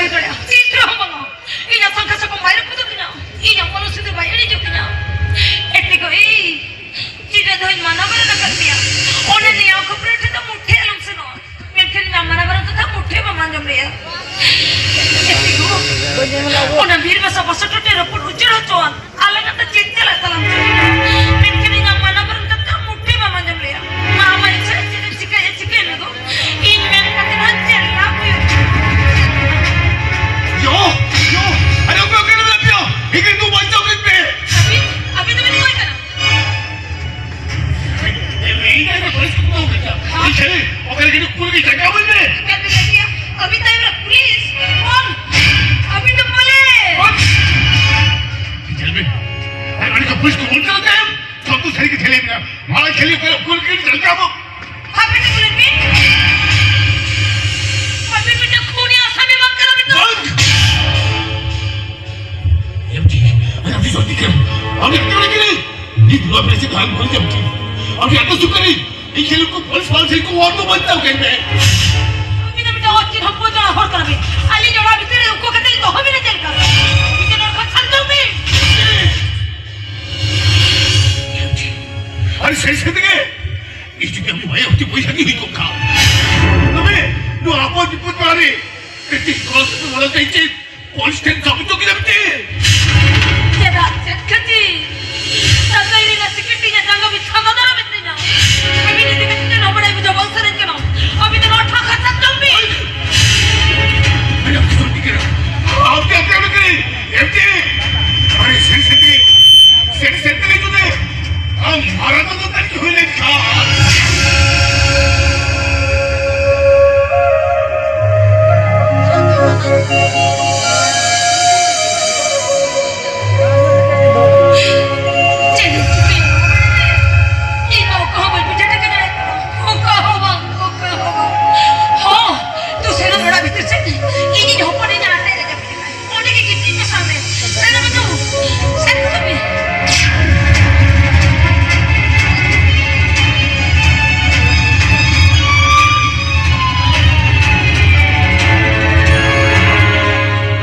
그래. 그럼 뭐 이냥 상가서 공 바이러 putunya. 이냥 manusia bayar juga. Etiko jika dah mana barang nak dia. Orang ni aku berarti dah mutte alam seno. Mungkin ni mana barang tu dah mutte baman jam dia. Etiko. Orang bir masa pasal tu dia pun ujar tuan. Alam kita cinta lah dalam tu. Mungkin ni mana barang tu dah mutte baman jam dia. Mama itu cikgu ni tu. Ini mereka kena cerita aku. Yo, ada apa kena berlaku? Ikan tu macam apa? Abi tu mana kau ikan? Ini ada polis kumpul kerja. Ini, orang ini kumpul kerja apa ni? Kata dia, abi tu ada polis. Om, abi tu polis. Jelmi, ada kan polis kumpul kerja? Satu hari kita ni, malah kali kumpul kerja apa? Abi tu polis ni. Abi tu nak kau ni asal memang kalau itu. Anak tu jadi kan? Abi apa lagi? Ni dua belas tahun baru jam tu. Abi apa suka ni? Ini kalau polis polis itu orang tu macam kan? Abi tu minta orang kita hampa jangan hormat kami. Ali jodoh abi tu kau kata itu kami nak jalan. Kita nak kau santai ni. Ada saya dengar. Itu yang mana yang tipu lagi ni kau kau. Tapi, tu apa tipu tu hari? Ketik kau tu orang kecil. Polis ten kau itu kita mesti. Tidak, jadi. Tanda ini nasi ketinya jangan bicara dalam itu na. Abi ni dengan kita nak berdaya berjawab sering kena. Abi tu nak thakak santai ni. Anak tu dikira. Apa yang lagi ni? MT. Ada saya tu ni. Marah tu tak boleh lekar. Jadi tu ini kau kau berbicara dengan kau. Oh, tu saya nak berada di sini. Ini dah apa ni nak ada lagi? Orang ni kita ni sama. Saya nak tu. Saya tu ni.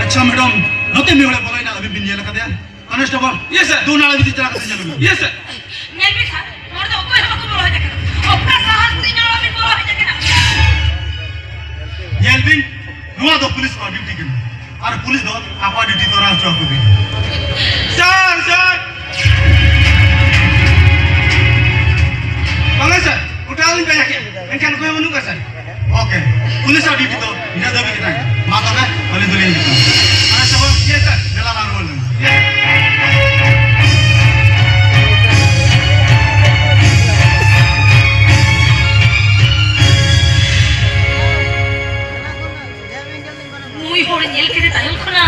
अच्छा madam नते में वाले बोला ना अभी बिन ये लगा दिया constable yes sir दो नाला भी चला करते चलो यस सर नहीं भी खा और तो कोई हमको बोला है क्या अपना साहस से ना भी बोला है क्या येल्बिन नुआ दो पुलिस का ड्यूटी के और पुलिस दो आपा ड्यूटी तो राज जॉब भी सर बांग्ला सर उठा ली पे जाके इनका कोई मनु का सर ओके पुलिस का ड्यूटी तो इधर दबी के टाइम माता में वाले दुल्हन की कॉन्स्टेबल यस सर जला मार बोल muy joven y él quiere traer un cona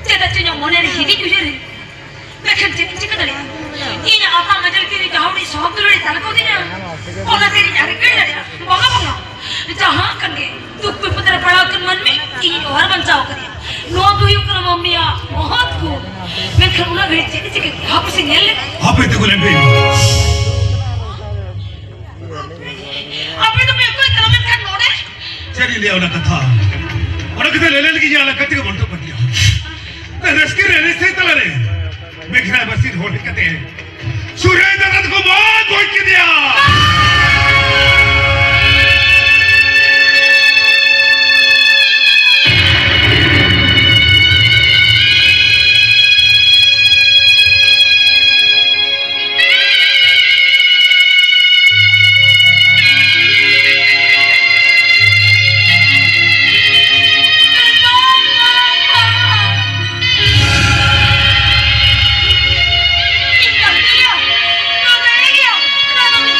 te da tuño monere hidi yuri me kan te chica dale ina apa majal kiri jahuri sohduri talko dina ona teri yari kiri dale baga जहाँ करके दुख पे पुत्र पड़ा कर मन में ये और बंचाओ करिए नो दुहियों कर मम्मिया बहुत को मैं खरुना भेज चीज़ चीज़ आप से नहीं ले आप इतने गुलाम भी आप तो मैं कोई तरह में कर नोड़े चली ले उन्हें कथा ले लेने की जाला कत्ती का बंटो पड़ गया मैं रेस्क्यू रहने से तला रे मैं खिला बसी होने कहते हैं सूर्य दत्त को बहुत बोल के दिया no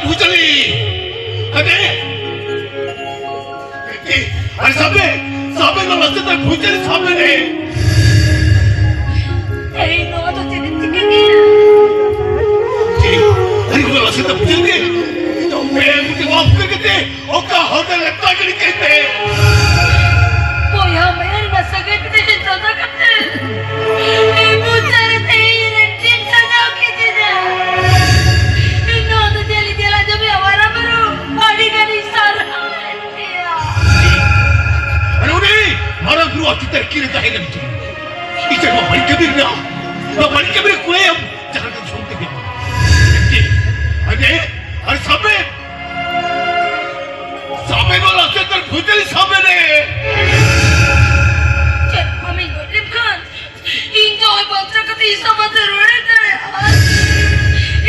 भूचली अरे अरे साबे साबे नो रस्ते तर भूचली साबे रे Ei, no, tu tienes que ir. अरे वो रस्ते तर भूचल के तो मैं मुझे माफ कर के ओका होटल लगता कि कहते Voy a ver, vas a ver que te todo que ei, bucar te ir en tinta no que te da. No, tu jeli jela जब आवारा बरो, गाड़ी गाड़ी सारा है. अरे उन्हें मारा गुरु अच्छी तरक्की ने कहे नहीं इसे वो बड़ी कबीर ना वो बड़ी कबीर कुले हम जहाँ का छोड़ते हैं अरे अरे साबे साबे को रास्ते तर भूचली साबे ने Cek, mami golim kan. Enjoy baca kata isa mata rode tere.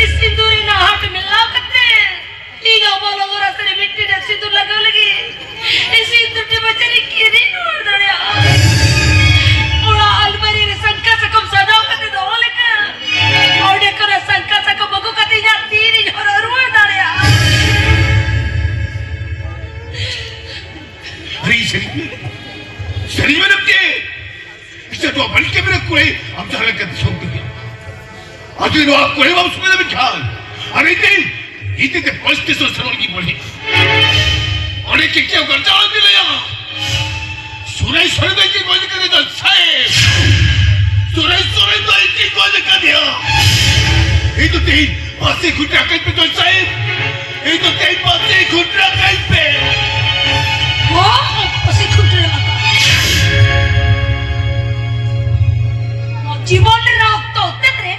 Is sinduri na hat mila kate. Ina bala gora tere mitti na sindur laga lagi. Is sindur te bachari kiri nur dare. Ola almari re sanka sakam sadao kate dole ka. Ode kara sanka sakam bagu kate ya tiri hora ruwa dare. अरे शरीर में नमके इसे तो बड़ी कबीर कुले हम जहाँ का छोड़ते हैं आज ये लोग कुले वापस में भी ख्याल अरे इतने ते फर्स्ट के सोचने की बोली और एक क्या करता है दिले यहाँ सुरे सुरे तो इतनी बोली करने तो साइड सुरे सुरे तो इतनी बोली कर दिया ये तो तेरी पासे खुटरा कल पे तो साइड ये तो तेरी पासे खुटरा कल पे Oh, pasti kudu nak. Jiwan nak tu, tetre.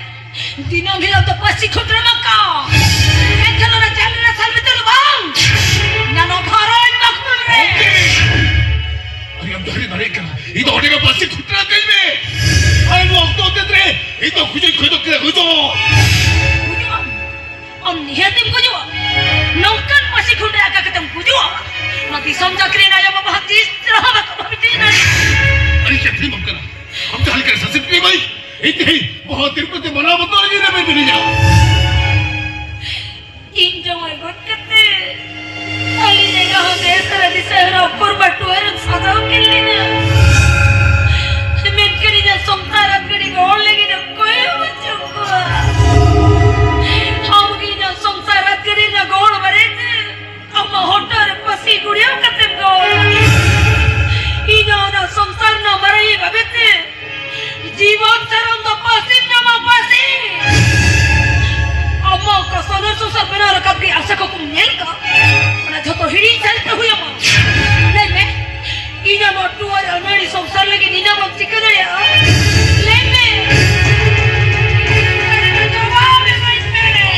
Dina gila tu pasti kudu nak. Kalau nak jalan nak salam betul bang. Nano bharai makmul re. अरे हम धरे धरे कर ये तो होने का पास से खुटरा कहीं में अरे वो तो तेरे ये तो खुजे खुदो के खुदो Om nihatim kudu. Nongkan pasti kudu agak ketemu kudu. Mati somja kena ya bapa hati terah aku betina. अरे क्या फिल्म हम करा हम तो हल्के ससिप नहीं भाई इतने बहुत देर पे बना बता रही है मैं नहीं जाऊँ Injong ay gotkate. Ali nega ho desara di sahara uppor batuar sadao kellinya. Men karinya somtara kari gol lagi na koi bachukko. Hamginya somtara kari na gol barete. Amma hotar pasi guriya kate gol. Ina na somtar na marai babete. Jiwan saram da pasi na ma pasi. Amma ka sadar susah benar kabri asa ko kumnyel ka. Mana joto hiri chalta huya ma. Lemme. Ina no tuar almari somsar lagi nina bam chikana ya. Lemme. Jawab mai mere.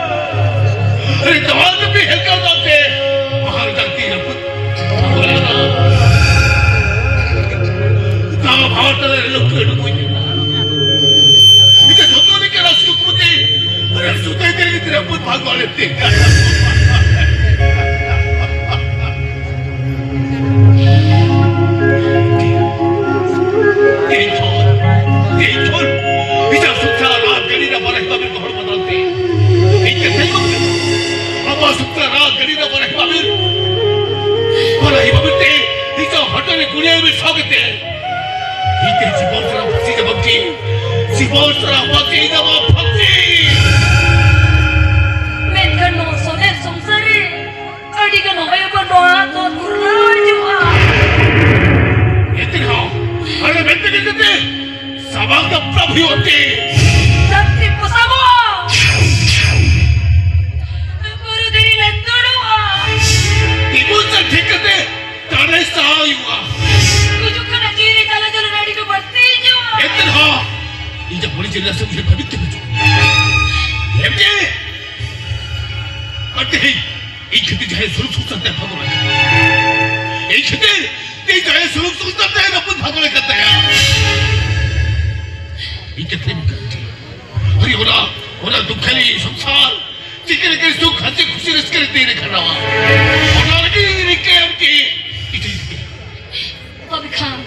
अरे दवाल भी हल्का जाते बाहर जाती है दावा भारत लोग कोई इधर धोने के रास्ते को मुझे अरे सुते तेरे तेरे पुत भाग वाले थे इधर सुता रात गली ना बरस तब को हड़ बदलते इधर से अब सुता रात गली ना बरस बाबिर और ही बाबिर इधर हटने गुड़िया में स्वागत है इधर जीवन सरा भक्ति का भक्ति जीवन सरा भक्ति का भक्ति मैं घर नो अरे 이 그때 자의 수록 속삭대 파도를 이 그때 내 자의 수록 속삭대 나쁜 파도를 갔다야 이 그때 अरे ओना दुखली संसार जिकरे के सुख हंसे खुशी रस करे तेरे खनावा ओना लगी रिके हमके इते Bobby Khan,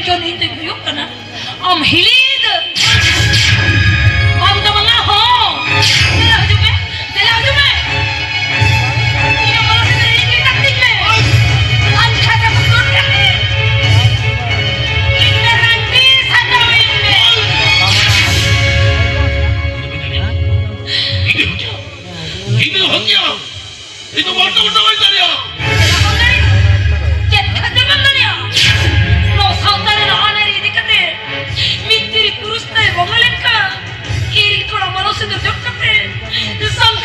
John interview ka na. Hilid! Ang mga ho! Dalaw jume! Yung mga sinarinig may taktik me! Ang kasa magdun kami! Ignorante sa gawin me! 이거 헌기야 이거 왔다 왔다 왔다야 Mittiri kurus tayo, mga langka. Iri ko lang manos sa dudok kape. Isang